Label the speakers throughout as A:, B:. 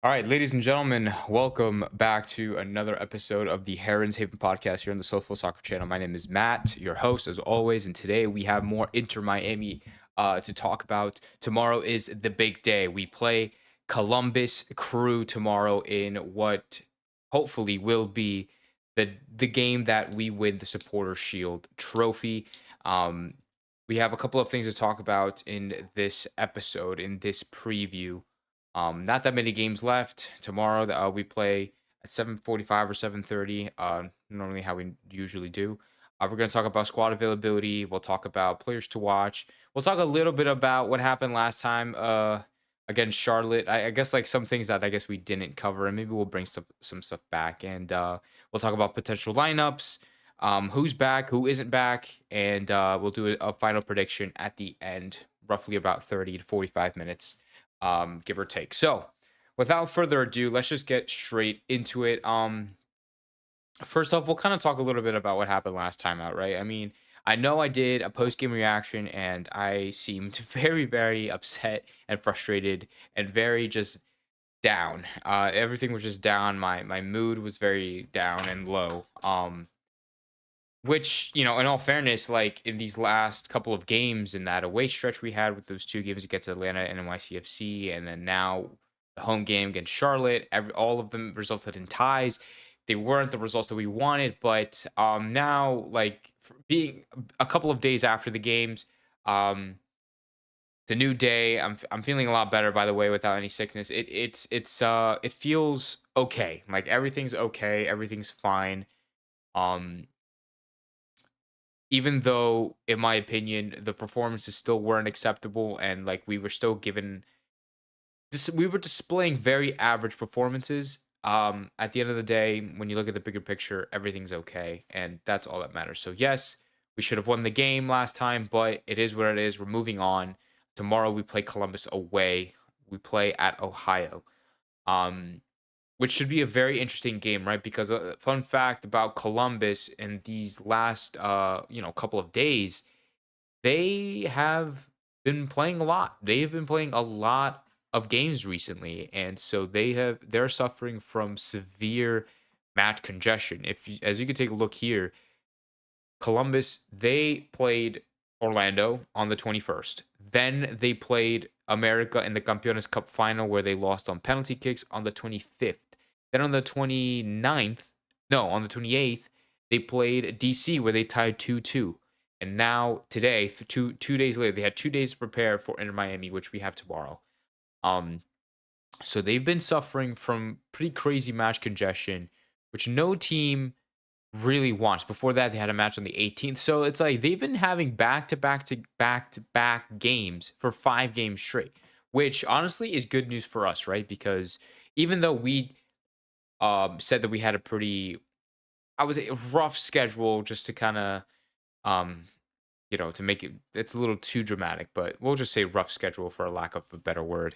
A: All right, ladies and gentlemen, welcome back to another episode of the Heron's Haven podcast here on the SoFlo Soccer channel. My name is Matt, your host as always, and today we have more Inter Miami to talk about. Tomorrow is the big day. We play Columbus Crew tomorrow in what hopefully will be the game that we win the Supporter Shield trophy. Um, we have a couple of things to talk about in this episode, in this preview. Not that many games left. Tomorrow, we play at 7:45 or 7:30. Normally how we usually do. We're going to talk about squad availability. We'll talk about players to watch. We'll talk a little bit about what happened last time against Charlotte. I guess like some things that I guess we didn't cover, and maybe we'll bring some stuff back. And we'll talk about potential lineups, who's back, who isn't back, and we'll do a final prediction at the end, roughly about 30 to 45 minutes, give or take. So, without further ado, let's just get straight into it. First off, we'll kind of talk a little bit about what happened last time out, right? I mean, I know I did a post game reaction and I seemed very, very upset and frustrated and very just down. Everything was just down. My mood was very down and low. Which, in all fairness, like in these last couple of games in that away stretch we had with those two games against Atlanta and NYCFC, and then now the home game against Charlotte, all of them resulted in ties. They weren't the results that we wanted, but now, like being a couple of days after the games, um, the new day, I'm feeling a lot better. By the way, without any sickness, it feels okay. Like everything's okay, everything's fine. Um, Even though, in my opinion, the performances still weren't acceptable and like we were still given this, we were displaying very average performances. At the end of the day, when you look at the bigger picture, everything's okay, and that's all that matters. So yes, we should have won the game last time, but it is what it is. We're moving on. Tomorrow we play Columbus away. We play at Ohio. Um, which should be a very interesting game, right? Because a fun fact about Columbus in these last couple of days, they have been playing a lot. They have been playing a lot of games recently, and so they're suffering from severe match congestion. As you can take a look here, Columbus, they played Orlando on the 21st. Then they played America in the Campeones Cup final where they lost on penalty kicks on the 25th. Then on the 29th, no, on the 28th, they played DC where they tied 2-2. And now today, 2 days later, they had 2 days to prepare for Inter Miami, which we have tomorrow. Um, so they've been suffering from pretty crazy match congestion, which no team really wants. Before that, they had a match on the 18th. So it's like they've been having back to back games for 5 games straight, which honestly is good news for us, right? Because even though we said that we had a pretty, I would say, a rough schedule, just to kind of um to make it's a little too dramatic, but we'll just say rough schedule for a lack of a better word.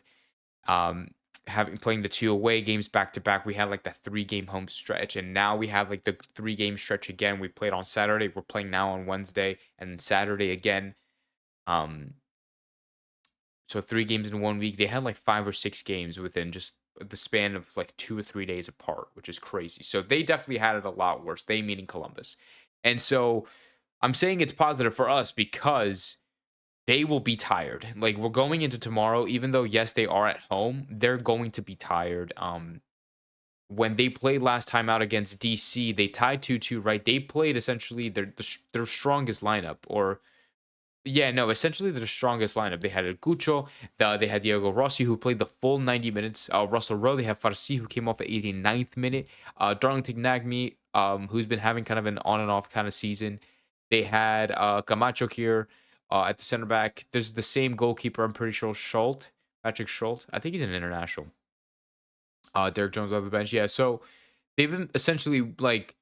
A: um Having playing the two away games back to back, we had like the 3 game home stretch, and now we have like the 3 game stretch again. We played on Saturday, we're playing now on Wednesday, and then Saturday again. um so 3 games in 1 week. They had like 5 or 6 games within just the span of like 2 or 3 days apart, which is crazy. So they definitely had it a lot worse, they meaning Columbus. And so I'm saying it's positive for us because they will be tired. Like we're going into tomorrow, even though yes, they are at home, they're going to be tired. When they played last time out against DC, they tied 2-2, right? They played essentially their strongest lineup, or yeah, no, essentially their strongest lineup. They had El Cucho, they had Diego Rossi, who played the full 90 minutes. Russell Rowe, they have Farsi, who came off at 89th minute. Darlington Nagme, who's been having kind of an on and off kind of season. They had Camacho here at the center back. There's the same goalkeeper, I'm pretty sure, Patrick Schultz. I think he's an international. Derek Jones off the bench. Yeah, so they've been essentially like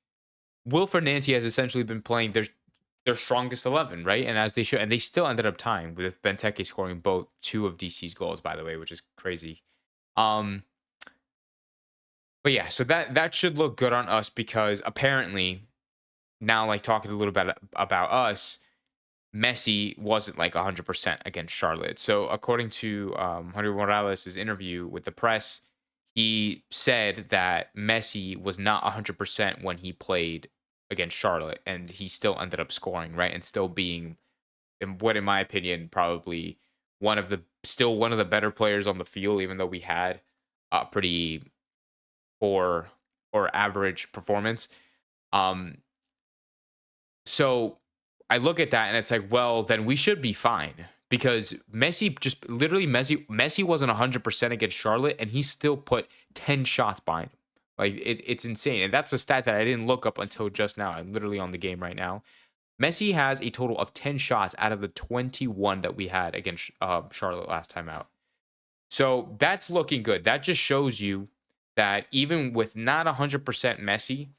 A: Wilfred Nancy has essentially been playing their strongest 11, right? And as they should, and they still ended up tying with Benteke scoring both two of DC's goals, by the way, which is crazy. Um, but yeah, so that should look good on us because apparently now, like talking a little bit about us, Messi wasn't like 100% against Charlotte. So according to Javier Morales' interview with the press, he said that Messi was not 100% when he played against Charlotte, and he still ended up scoring, right? And still being, in what, in my opinion, probably one of the better players on the field, even though we had a pretty poor or average performance. Um, so I look at that and it's like, well, then we should be fine because Messi wasn't 100% against Charlotte and he still put 10 shots behind him. Like it's insane. And that's a stat that I didn't look up until just now. I'm literally on the game right now. Messi has a total of 10 shots out of the 21 that we had against Charlotte last time out. So that's looking good. That just shows you that even with not 100% Messi,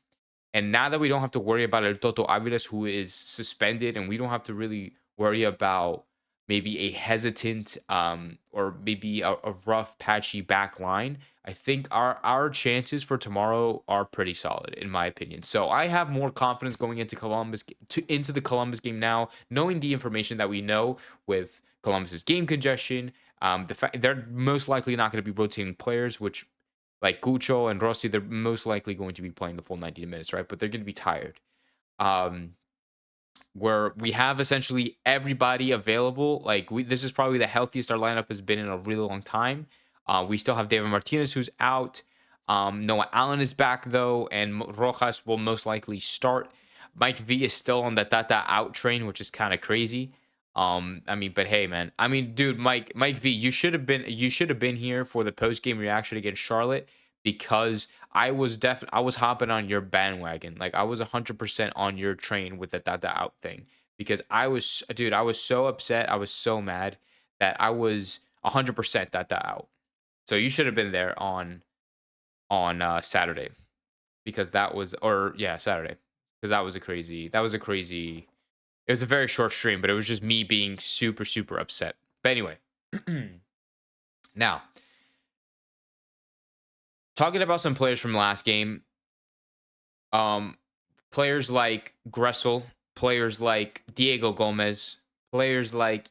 A: and now that we don't have to worry about El Toto Aviles, who is suspended, and we don't have to really worry about maybe a hesitant or maybe a rough, patchy back line, I think our chances for tomorrow are pretty solid, in my opinion. So I have more confidence going into into the Columbus game now, knowing the information that we know with Columbus's game congestion. The fact they're most likely not going to be rotating players, which like Gucho and Rossi, they're most likely going to be playing the full 90 minutes, right? But they're going to be tired. Um, where we have essentially everybody available. Like this is probably the healthiest our lineup has been in a really long time. We still have David Martinez who's out. Noah Allen is back though, and Rojas will most likely start. Mike V is still on the Tata out train, which is kind of crazy. I mean, but hey, man. I mean, dude, Mike V, you should have been here for the post game reaction against Charlotte because I was hopping on your bandwagon. Like I was 100% on your train with the Tata out thing because I was so upset. I was so mad that I was 100% Tata out. So you should have been there on Saturday because that was or yeah, Saturday. Because it was a very short stream, but it was just me being super, super upset. But anyway, now talking about some players from last game, um, players like Gressel, players like Diego Gomez, players like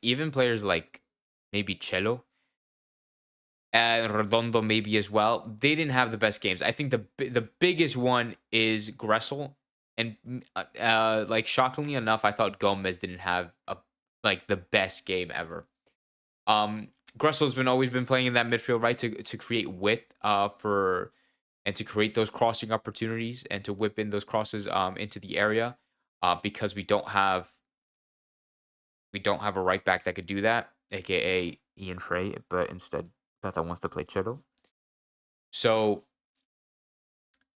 A: maybe Cello, and Redondo maybe as well. They didn't have the best games. I think the biggest one is Gressel, and like shockingly enough, I thought Gomez didn't have like the best game ever. Um, Gressel's been always been playing in that midfield, right, to create width for and to create those crossing opportunities and to whip in those crosses into the area because we don't have a right back that could do that, aka Ian Frey, but instead Tata wants to play Chelo. So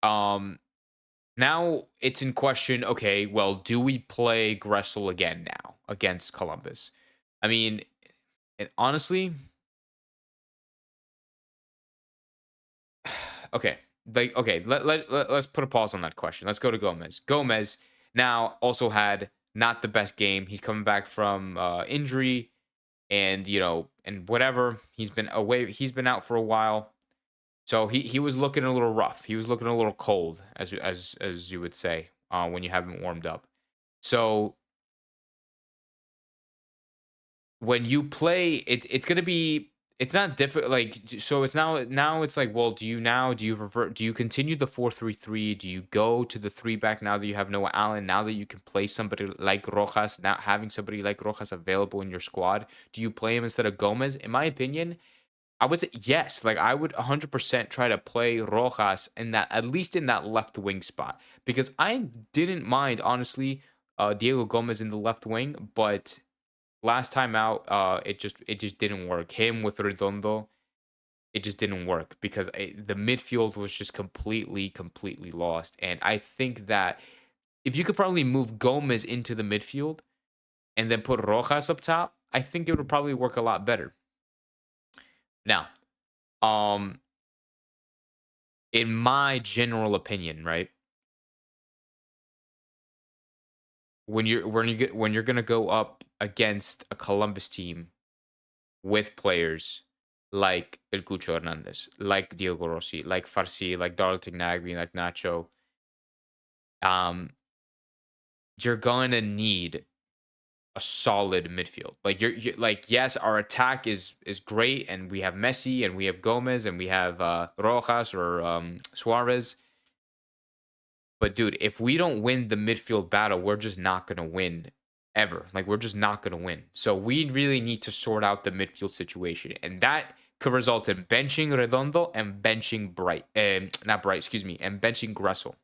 A: um now it's in question, okay, well, do we play Gressel again now against Columbus? I mean, honestly, okay. Like okay, let's put a pause on that question. Let's go to Gomez. Gomez now also had not the best game. He's coming back from injury and and whatever. He's been out for a while. So he was looking a little rough. He was looking a little cold as you would say when you haven't warmed up. So when you play it's going to be it's not different like so it's now it's like well do you revert do you continue the 4-3-3 do you go to the three back now that you have Noah Allen now that you can play somebody like Rojas now having somebody like Rojas available in your squad do you play him instead of Gomez in my opinion I would say yes like I would 100% try to play Rojas in that at least in that left wing spot because I didn't mind honestly Diego Gomez in the left wing but last time out, it just didn't work. Him with Redondo, it just didn't work because the midfield was just completely lost. And I think that if you could probably move Gomez into the midfield and then put Rojas up top, I think it would probably work a lot better. Now, um, in my general opinion, right, when you're gonna go up against a Columbus team with players like El Cucho Hernandez, like Diego Rossi, like Farsi, like Darlington Nagby, like Nacho, um, you're going to need a solid midfield. Like you're like yes, our attack is great, and we have Messi and we have Gomez and we have Rojas or Suarez. But dude, if we don't win the midfield battle, we're just not gonna win ever. Like we're just not gonna win. So we really need to sort out the midfield situation, and that could result in benching Redondo and benching Bright, not Bright, excuse me, and benching Gressel.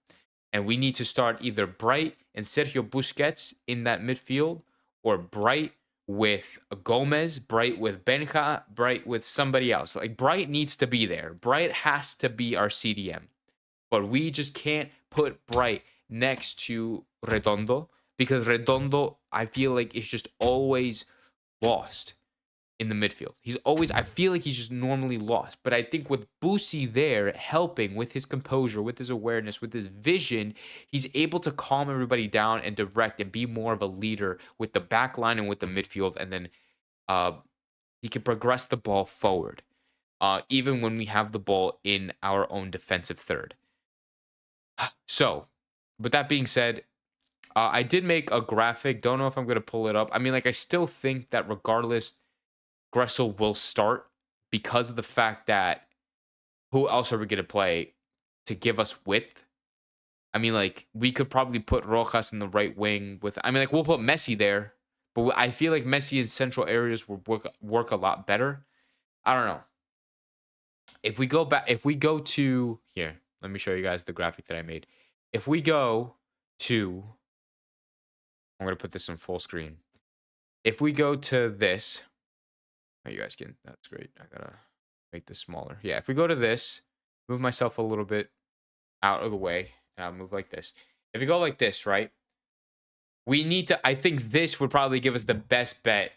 A: And we need to start either Bright and Sergio Busquets in that midfield, or Bright with Gomez, Bright with Benja, Bright with somebody else. Like Bright needs to be there. Bright has to be our CDM. But we just can't put Bright next to Redondo because Redondo, I feel like, is just always lost in the midfield. He's always, I feel like he's just normally lost. But I think with Busi there helping with his composure, with his awareness, with his vision, he's able to calm everybody down and direct and be more of a leader with the back line and with the midfield. And then he can progress the ball forward, even when we have the ball in our own defensive third. So, with that being said, I did make a graphic. Don't know if I'm going to pull it up. I mean, like, I still think that regardless, Gressel will start because of the fact that who else are we going to play to give us width? I mean, like, we could probably put Rojas in the right wing with, I mean, like, we'll put Messi there, but I feel like Messi in central areas will work a lot better. I don't know. If we go back, if we go to here, let me show you guys the graphic that I made. If we go to, I'm going to put this in full screen. If we go to this, oh, you guys can, that's great. I got to make this smaller. Yeah, if we go to this, move myself a little bit out of the way, and I'll move like this. If you go like this, right? We need to, I think this would probably give us the best bet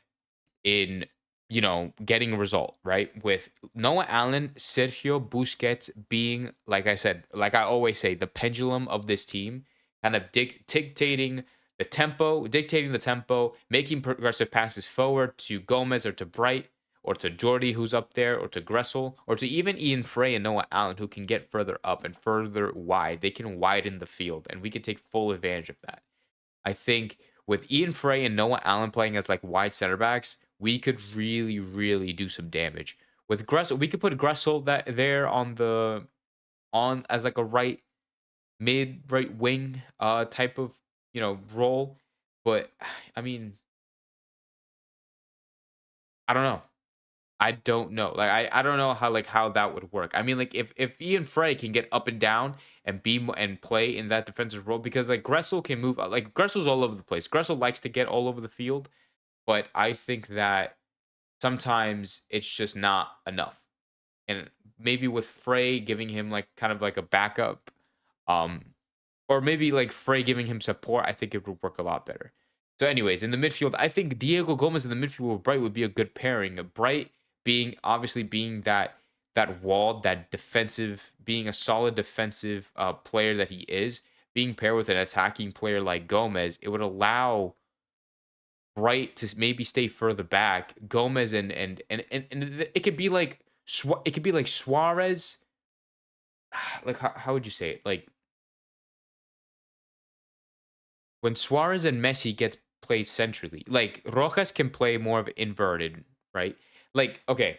A: in, you know, getting a result, right? With Noah Allen, Sergio Busquets being, like I said, like I always say, the pendulum of this team, kind of dictating the tempo, making progressive passes forward to Gomez or to Bright or to Jordi, who's up there, or to Gressel, or to even Ian Frey and Noah Allen, who can get further up and further wide. They can widen the field, and we can take full advantage of that. I think with Ian Frey and Noah Allen playing as like wide center backs, we could really, really do some damage. With Gressel, we could put Gressel that there on as like a right wing type of, you know, role. But I mean, I don't know. I don't know. Like I don't know how that would work. I mean, like if Ian Frey can get up and down and and play in that defensive role, because like Gressel can move, like Gressel's all over the place. Gressel likes to get all over the field, but I think that sometimes it's just not enough. And maybe with Frey giving him like kind of like a backup, um, or maybe like Frey giving him support, I think it would work a lot better. So, anyways, in the midfield, I think Diego Gomez in the midfield with Bright would be a good pairing. Bright being obviously being that wall, that defensive, being a solid defensive player that he is, being paired with an attacking player like Gomez, it would allow Bright to maybe stay further back. Gomez and it could be like Suarez. Like how would you say it? Like when Suarez and Messi get played centrally, like Rojas can play more of inverted, right? Like, okay,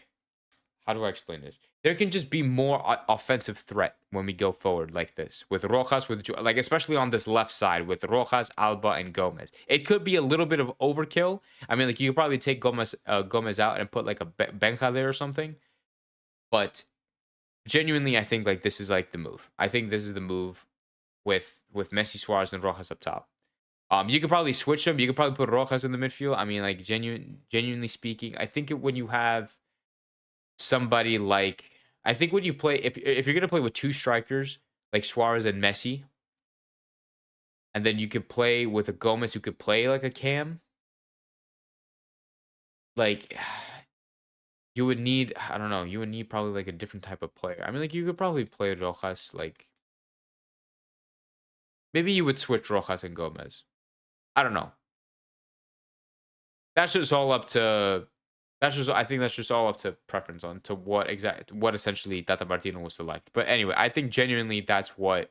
A: how do I explain this? There can just be more offensive threat when we go forward like this with Rojas, like especially on this left side with Rojas, Alba, and Gomez. It could be a little bit of overkill. I mean, like you could probably take Gomez out and put like a Benja there or something. But genuinely, I think like this is like the move. I think this is the move with Messi, Suarez, and Rojas up top. You could probably switch them. You could probably put Rojas in the midfield. I mean, like genuinely speaking, I think when you have somebody like, I think when you play, if you're gonna play with two strikers like Suarez and Messi, and then you could play with a Gomez who could play like a cam, like you would need, I don't know, you would need probably like a different type of player. I mean, like you could probably play Rojas, like maybe you would switch Rojas and Gomez. I don't know. That's just all up to. I think that's just all up to preference on to what essentially Tata Martino will select. But anyway, I think genuinely that's what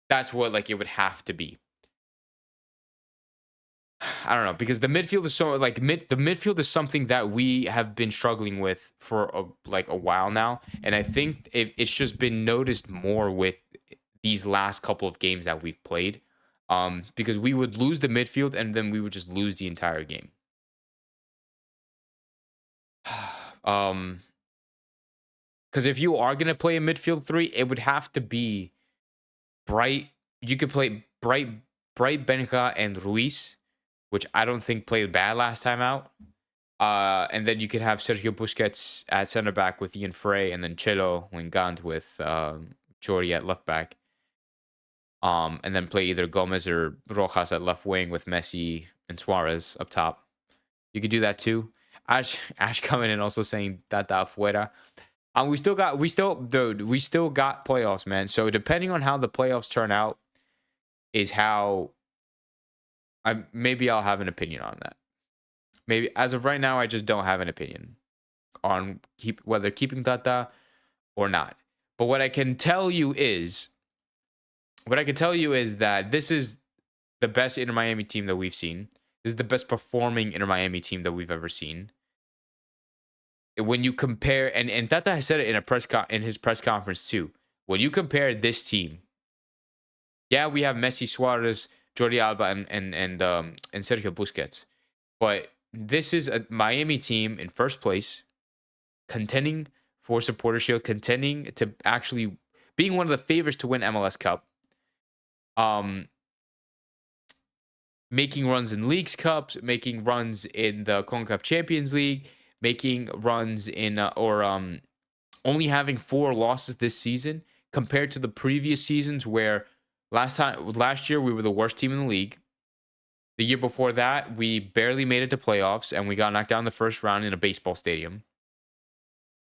A: like it would have to be. I don't know, because the midfield is so like the midfield is something that we have been struggling with for like a while now, and I think it's just been noticed more with these last couple of games that we've played, because we would lose the midfield and then we would just lose the entire game. um, because if you are gonna play a midfield three, it would have to be Bright. You could play Bright, Benja, and Ruiz, which I don't think played bad last time out. And then you could have Sergio Busquets at center back with Ian Frey, and then Chelo Wingant with Jordi at left back. And then play either Gomez or Rojas at left wing with Messi and Suarez up top. You could do that too. Ash coming in also saying Tata afuera. We still got playoffs, man. So depending on how the playoffs turn out, is how maybe I'll have an opinion on that. Maybe as of right now, I just don't have an opinion on whether keeping Tata or not. But what I can tell you is that this is the best Inter Miami team that we've seen. This is the best performing Inter Miami team that we've ever seen. When you compare, and Tata has said it in his press conference too. When you compare this team, yeah, we have Messi, Suarez, Jordi Alba, and Sergio Busquets, but this is a Miami team in first place, contending for Supporter Shield, contending to actually being one of the favorites to win MLS Cup, making runs in Leagues Cups, making runs in the CONCACAF Champions League, making runs in only having 4 losses this season compared to the previous seasons where last year we were the worst team in the league. The year before that, we barely made it to playoffs and we got knocked down in the first round in a baseball stadium.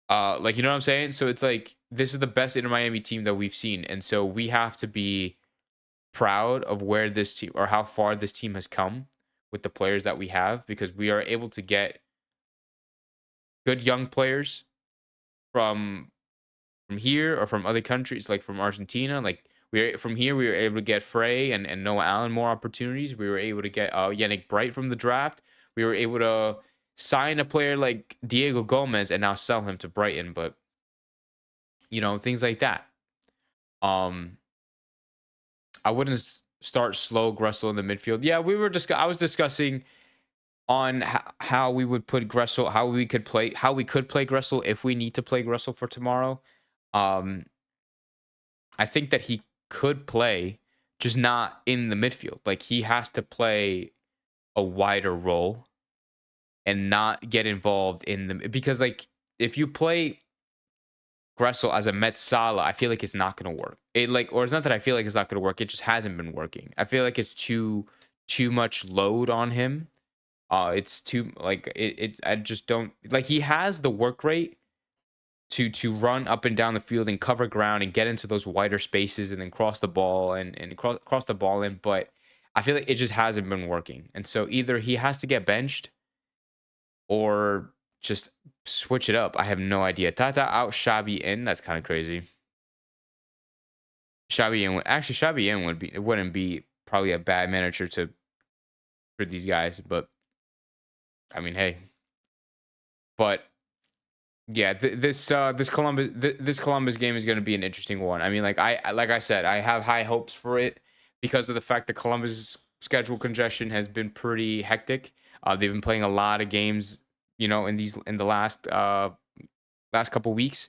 A: Like, you know what I'm saying? So it's like, this is the best Inter Miami team that we've seen. And so we have to be proud of where this team, or how far this team has come with the players that we have, because we are able to get good young players from here or from other countries, like from Argentina. Like we were able to get Frey and Noah Allen more opportunities. We were able to get Yannick Bright from the draft. We were able to sign a player like Diego Gomez and now sell him to Brighton. But you know, things like that. I wouldn't start slow Gressel in the midfield. Yeah, I was discussing on how we would put Gressel, how we could play Gressel if we need to play Gressel for tomorrow. I think that he could play, just not in the midfield. Like, he has to play a wider role and not get involved in because like if you play Gressel as a Metzala, I feel like it's not going to work. Or it's not that I feel like it's not going to work. It just hasn't been working. I feel like it's too much load on him. It's too like I just don't like. He has the work rate to run up and down the field and cover ground and get into those wider spaces and then cross the ball and cross the ball in. But I feel like it just hasn't been working. And so either he has to get benched or just switch it up. I have no idea. Tata out, Xabi in. That's kind of crazy. Xabi in wouldn't be probably a bad manager for these guys, but I mean, hey. But yeah, this Columbus game is going to be an interesting one. I mean, like I said, I have high hopes for it because of the fact that Columbus' schedule congestion has been pretty hectic. They've been playing a lot of games, you know, in the last couple weeks,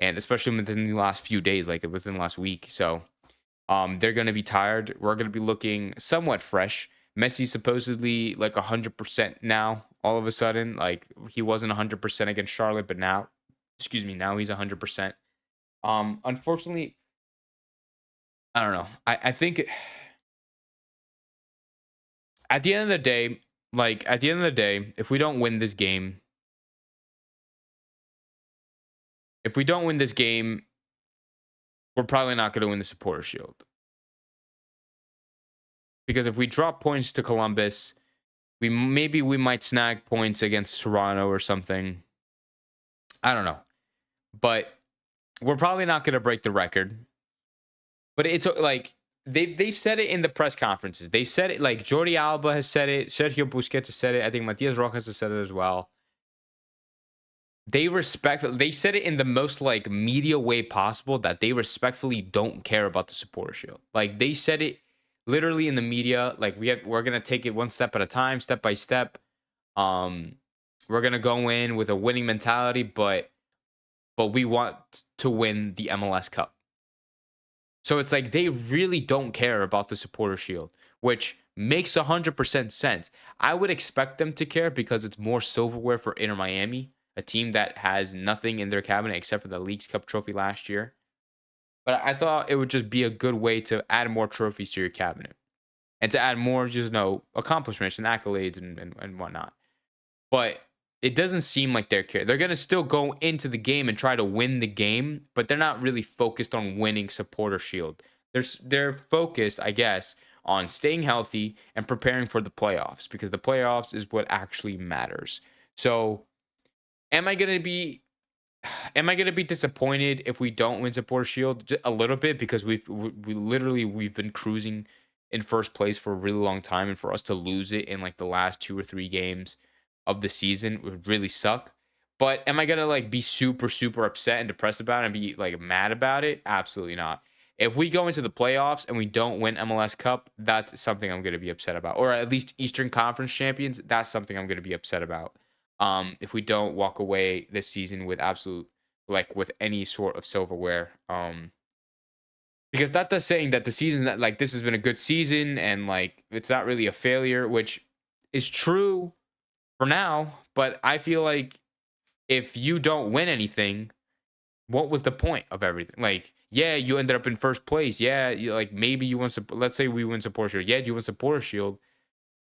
A: and especially within the last few days, like within the last week. So they're going to be tired. We're going to be looking somewhat fresh. Messi's supposedly like 100% now. All of a sudden, like he wasn't 100% against Charlotte, but now he's 100%. Unfortunately, I don't know. I think at the end of the day, if we don't win this game, we're probably not going to win the Supporter Shield. Because if we drop points to Columbus, we might snag points against Toronto or something. I don't know. But we're probably not going to break the record. But it's like they've said it in the press conferences. They said it, like Jordi Alba has said it, Sergio Busquets has said it. I think Matias Rojas has said it as well. They said it in the most like media way possible, that they respectfully don't care about the supporter shield. Like they said it literally in the media, like we're gonna take it one step at a time, step by step. Um, we're gonna go in with a winning mentality, but we want to win the MLS Cup. So it's like they really don't care about the supporter shield, which makes 100% sense. I would expect them to care because it's more silverware for Inter Miami, a team that has nothing in their cabinet except for the Leagues Cup trophy last year. But I thought it would just be a good way to add more trophies to your cabinet and to add more, just accomplishments and accolades and whatnot. But it doesn't seem like they're care. They're gonna still go into the game and try to win the game, but they're not really focused on winning supporter shield. They're focused, I guess, on staying healthy and preparing for the playoffs, because the playoffs is what actually matters. So, am I gonna be disappointed if we don't win supporter shield? A little bit, because we've been cruising in first place for a really long time, and for us to lose it in like the last 2 or 3 games of the season would really suck. But am I gonna like be super super upset and depressed about it and be like mad about it? Absolutely not. If we go into the playoffs and we don't win MLS Cup, that's something I'm gonna be upset about. Or at least Eastern Conference champions, that's something I'm gonna be upset about. If we don't walk away this season with with any sort of silverware. Because that does saying that the season, that like this has been a good season and like it's not really a failure, which is true for now. But I feel like if you don't win anything, what was the point of everything? Like, yeah, you ended up in first place. Yeah, like maybe you won. Let's say we win supporter shield. Yeah, you win supporter shield,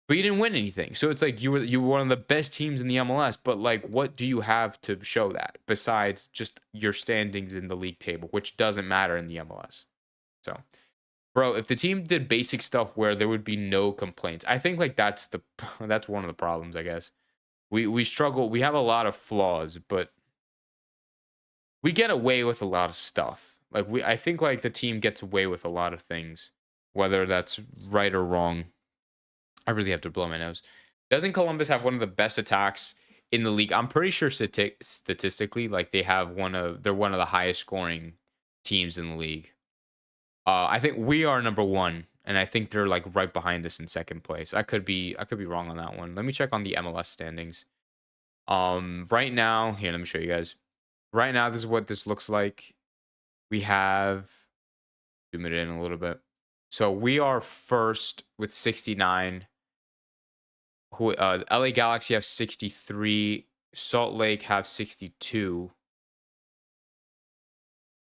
A: but you didn't win anything. So it's like you were one of the best teams in the MLS. But like, what do you have to show that besides just your standings in the league table, which doesn't matter in the MLS? So, bro, if the team did basic stuff where there would be no complaints, I think like that's one of the problems, I guess. We struggle. We have a lot of flaws, but we get away with a lot of stuff. I think like the team gets away with a lot of things, whether that's right or wrong. I really have to blow my nose. Doesn't Columbus have one of the best attacks in the league? I'm pretty sure statistically, like they're one of the highest scoring teams in the league. I think we are number one, and I think they're like right behind us in second place. I could be wrong on that one. Let me check on the MLS standings. Right now, here, let me show you guys. Right now, this is what this looks like. We have zoom it in a little bit. So we are first with 69. LA Galaxy have 63. Salt Lake have 62.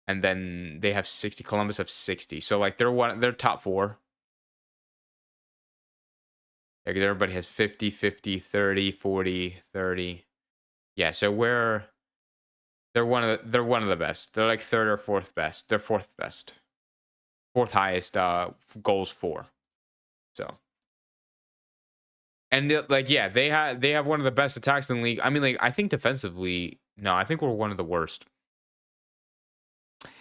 A: And then they have 60. Columbus have 60. So like they're top 4. Like everybody has 50, 50, 30, 40, 30. Yeah, so they're one of the best. They're like third or fourth best. They're fourth best. Fourth highest goals for. So, and like yeah, they have one of the best attacks in the league. I mean, like I think defensively, no, I think we're one of the worst.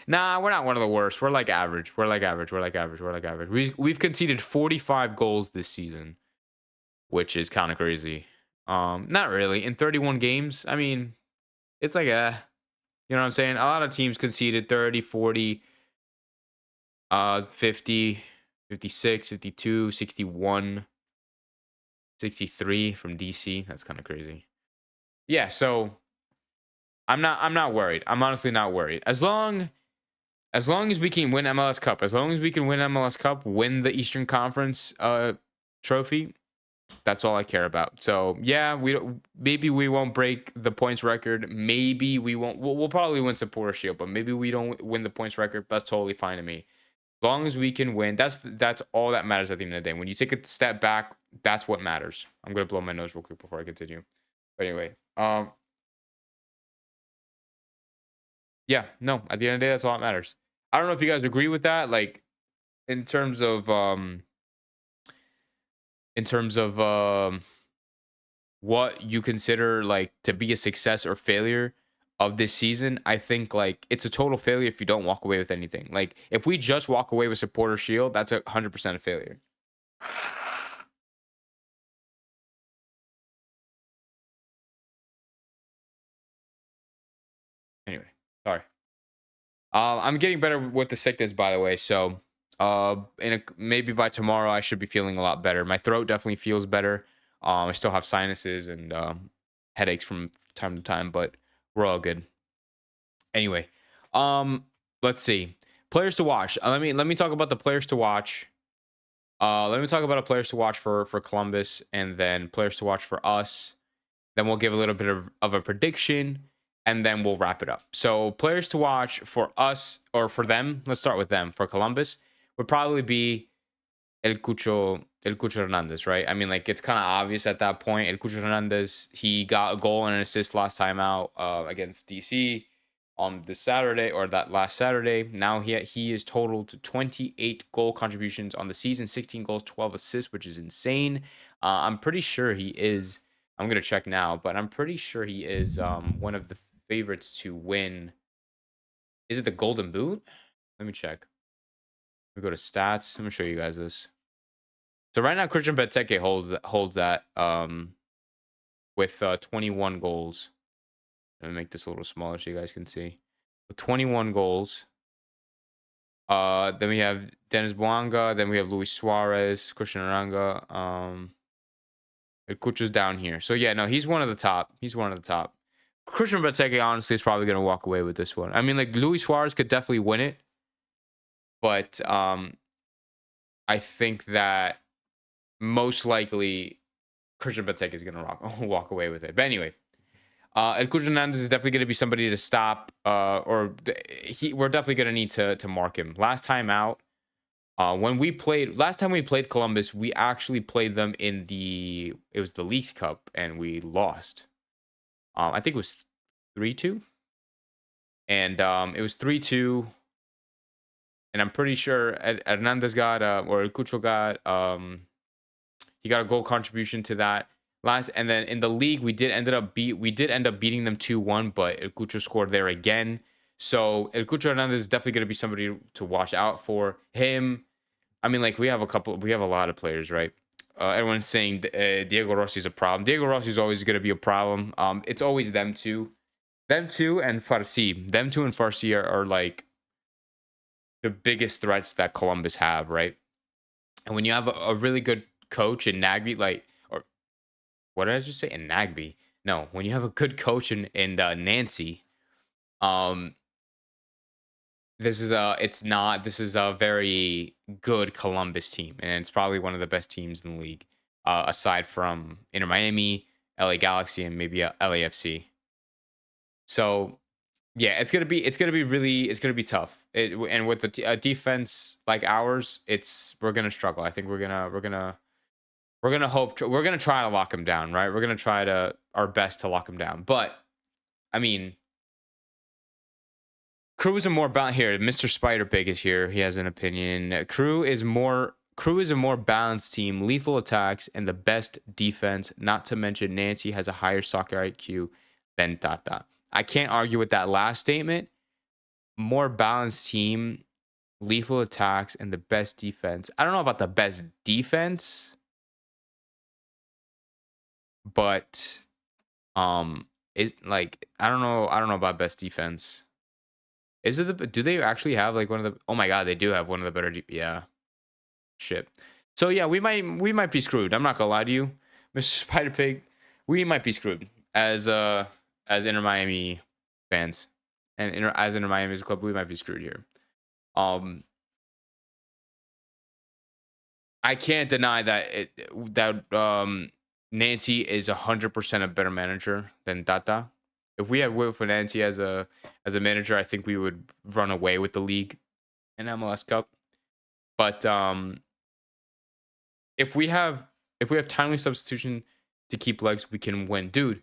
A: Nah, we're not one of the worst. We're like average. We're like average. We're like average. We're like average. We've conceded 45 goals this season, which is kind of crazy. Not really. In 31 games, I mean, it's like you know what I'm saying? A lot of teams conceded 30, 40, 50, 56, 52, 61, 63 from DC. That's kind of crazy. Yeah, so I'm not worried. I'm honestly not worried. As long as we can win MLS Cup, as long as we can win MLS Cup, win the Eastern Conference trophy, that's all I care about. So yeah, maybe we won't break the points record. Maybe we won't. We'll probably win supporter shield, but maybe we don't win the points record. That's totally fine to me. As long as we can win, that's all that matters at the end of the day. When you take a step back, that's what matters. I'm gonna blow my nose real quick before I continue. But anyway, yeah, no. At the end of the day, that's all that matters. I don't know if you guys agree with that. Like in terms of in terms of what you consider like to be a success or failure. of this season, I think like it's a total failure if you don't walk away with anything. Like if we just walk away with supporter shield, that's 100% a failure. Anyway, sorry. I'm getting better with the sickness, by the way. So, maybe by tomorrow, I should be feeling a lot better. My throat definitely feels better. I still have sinuses and headaches from time to time, but we're all good. Anyway, um, let's see players to watch. Let me talk about the players to watch. Let me talk about the players to watch for Columbus, and then players to watch for us. Then we'll give a little bit of a prediction, and then we'll wrap it up. So players to watch for us or for them. Let's start with them. For Columbus, would probably be El Cucho Hernandez, right? I mean, like it's kind of obvious at that point. El Cucho Hernandez, he got a goal and an assist last time out against DC on this Saturday or that last Saturday. Now he is totaled 28 goal contributions on the season, 16 goals, 12 assists, which is insane. I'm pretty sure he is. I'm gonna check now, but I'm pretty sure he is one of the favorites to win. Is it the Golden Boot? Let me check. We go to stats. Let me show you guys this. So right now, Christian Benteke holds that with 21 goals. Let me make this a little smaller so you guys can see. With 21 goals. Then we have Dennis Bouanga. Then we have Luis Suarez, Christian Aranga. Kucha's down here. So yeah, no, he's one of the top. He's one of the top. Christian Benteke honestly is probably gonna walk away with this one. I mean, like Luis Suarez could definitely win it, but I think that most likely Christian Benteke is gonna walk away with it. But anyway, El Cucho Hernandez is definitely going to be somebody to stop, we're definitely going to need to mark him. Last time out, last time we played Columbus, we actually played them it was the Leagues Cup, and we lost. I think it was 3-2, and it was 3-2, and I'm pretty sure Hernandez got or El Cucho got he got a goal contribution to that. And then in the league, we did end up beating them 2-1, but El Cucho scored there again. So El Cucho Hernandez is definitely going to be somebody to watch out for. Him, I mean, like we have a lot of players, right? Everyone's saying Diego Rossi is a problem. Diego Rossi is always going to be a problem. It's always them two, and Farsi. Them two and Farsi are like the biggest threats that Columbus have, right? And when you have a really good coach in Nagby, like. What did I just say? In Nagby? No, when you have a good coach in Nancy, this is a very good Columbus team, and it's probably one of the best teams in the league, aside from Inter Miami, LA Galaxy, and maybe LAFC. So yeah, it's gonna be tough. And with the defense like ours, we're gonna struggle. I think we're gonna try to lock him down, right? We're gonna try our best to lock him down. But I mean, Crew is a more here. Mr. Spider Pig is here. He has an opinion. Crew is a more balanced team, lethal attacks, and the best defense. Not to mention Nancy has a higher soccer IQ than Tata. I can't argue with that last statement. More balanced team, lethal attacks, and the best defense. I don't know about the best defense, but is like I don't know about best defense. Is it do they actually have like one of the? Oh my god, they do have one of the better. Yeah, shit. So yeah, we might be screwed. I'm not gonna lie to you, Mr. Spider Pig. We might be screwed as Inter Miami fans, and as Inter Miami's club, we might be screwed here. I can't deny that Nancy is 100% a better manager than Tata. If we had Wilf Nancy as a manager, I think we would run away with the league in MLS Cup. But if we have timely substitution to keep legs, we can win, dude.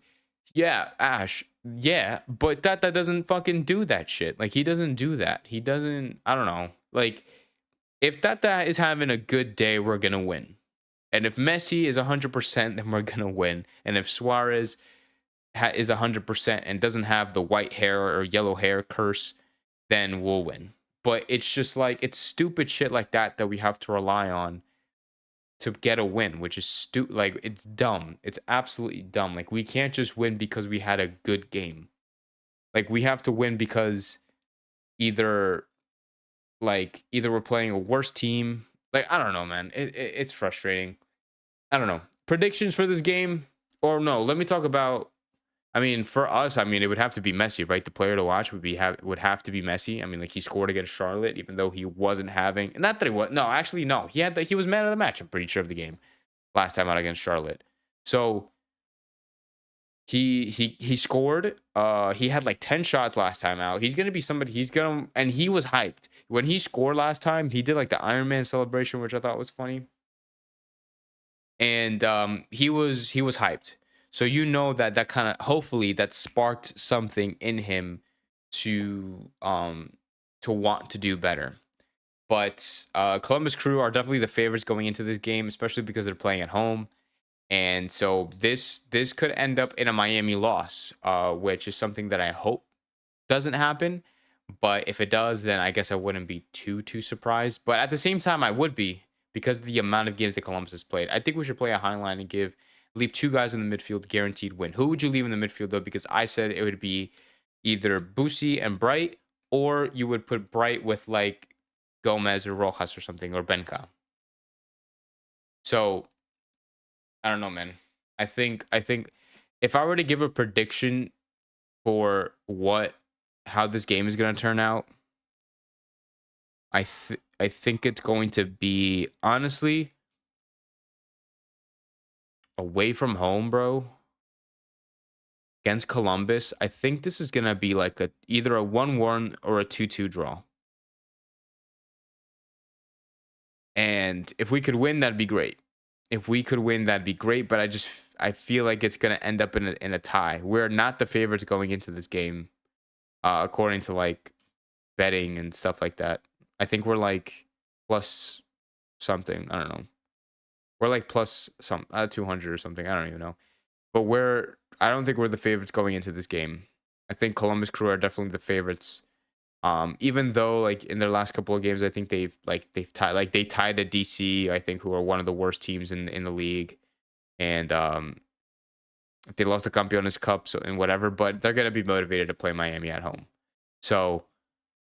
A: Yeah, Ash. Yeah, but Tata doesn't fucking do that shit. Like he doesn't do that. He doesn't. I don't know. Like if Tata is having a good day, we're gonna win. And if Messi is 100%, then we're gonna win. And if Suarez is 100% and doesn't have the white hair or yellow hair curse, then we'll win. But it's just like it's stupid shit like that that we have to rely on to get a win, which is like it's dumb. It's absolutely dumb. Like we can't just win because we had a good game. Like we have to win because either either we're playing a worse team. Like I don't know, man. It's frustrating. I don't know. Predictions for this game, or no? Let me talk about. I mean, for us, I mean, it would have to be Messi, right? The player to watch would have to be Messi. I mean, like he scored against Charlotte, even though he wasn't having. Not that he was. No, actually, no. He was man of the match. I'm pretty sure of the game last time out against Charlotte. So he scored. He had like 10 shots last time out. He's gonna be somebody. And he was hyped when he scored last time. He did like the Iron Man celebration, which I thought was funny. And he was hyped. So you know that kind of hopefully that sparked something in him to want to do better. But Columbus Crew are definitely the favorites going into this game, especially because they're playing at home. And so this could end up in a Miami loss, which is something that I hope doesn't happen. But if it does, then I guess I wouldn't be too surprised. But at the same time, I would be because of the amount of games that Columbus has played. I think we should play a high line and leave 2 guys in the midfield guaranteed win. Who would you leave in the midfield though? Because I said it would be either Boosie and Bright, or you would put Bright with like Gomez or Rojas or something, or Benka. So I don't know, man. I think if I were to give a prediction for how this game is going to turn out, I think it's going to be, honestly, away from home, bro, against Columbus. I think this is going to be like either a 1-1 or a 2-2 draw. And if we could win, that'd be great. If we could win, that'd be great. But I feel like it's going to end up in a tie. We're not the favorites going into this game, according to like betting and stuff like that. I think we're like plus something. I don't know. We're like plus 200 or something. I don't even know. But I don't think we're the favorites going into this game. I think Columbus Crew are definitely the favorites. Even though like in their last couple of games, I think they've tied a DC, I think, who are one of the worst teams in the league. And they lost the Campeones Cup and whatever, but they're gonna be motivated to play Miami at home. So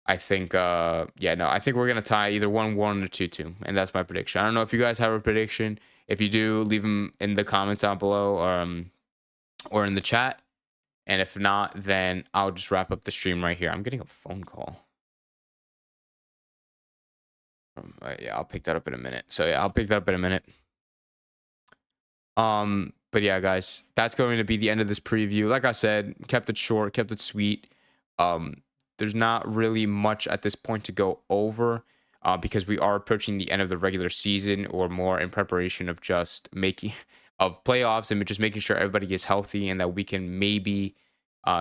A: I think I think we're gonna tie either 1-1 or 2-2, and that's my prediction. I don't know if you guys have a prediction. If you do, leave them in the comments down below, or in the chat. And if not, then I'll just wrap up the stream right here. I'm getting a phone call. Yeah, I'll pick that up in a minute. So yeah, I'll pick that up in a minute. But yeah, guys, that's going to be the end of this preview. Like I said, kept it short, kept it sweet. There's not really much at this point to go over, because we are approaching the end of the regular season, or more in preparation of just of playoffs and just making sure everybody is healthy and that we can maybe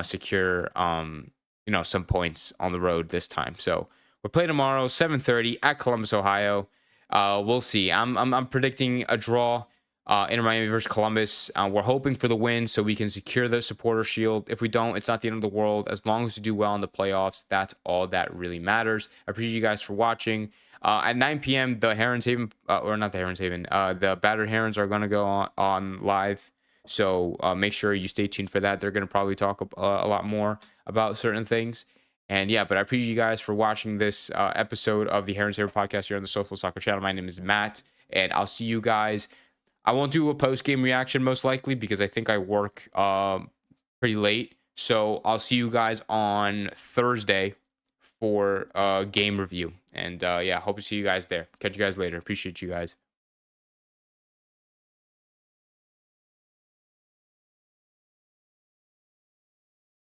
A: secure some points on the road this time. So we're playing tomorrow, 7:30 at Columbus, Ohio. We'll see. I'm predicting a draw. Inter Miami versus Columbus. We're hoping for the win so we can secure the supporter shield. If we don't, it's not the end of the world. As long as we do well in the playoffs, that's all that really matters. I appreciate you guys for watching. At 9 p.m., the Heron's Haven, or not the Heron's Haven, the Battered Herons are going to go on live. So make sure you stay tuned for that. They're going to probably talk a lot more about certain things. And yeah, but I appreciate you guys for watching this episode of the Heron's Haven podcast here on the SoFlo Soccer channel. My name is Matt, and I'll see you guys. I won't do a post-game reaction most likely because I think I work pretty late. So I'll see you guys on Thursday for a game review. And yeah, hope to see you guys there. Catch you guys later. Appreciate you guys.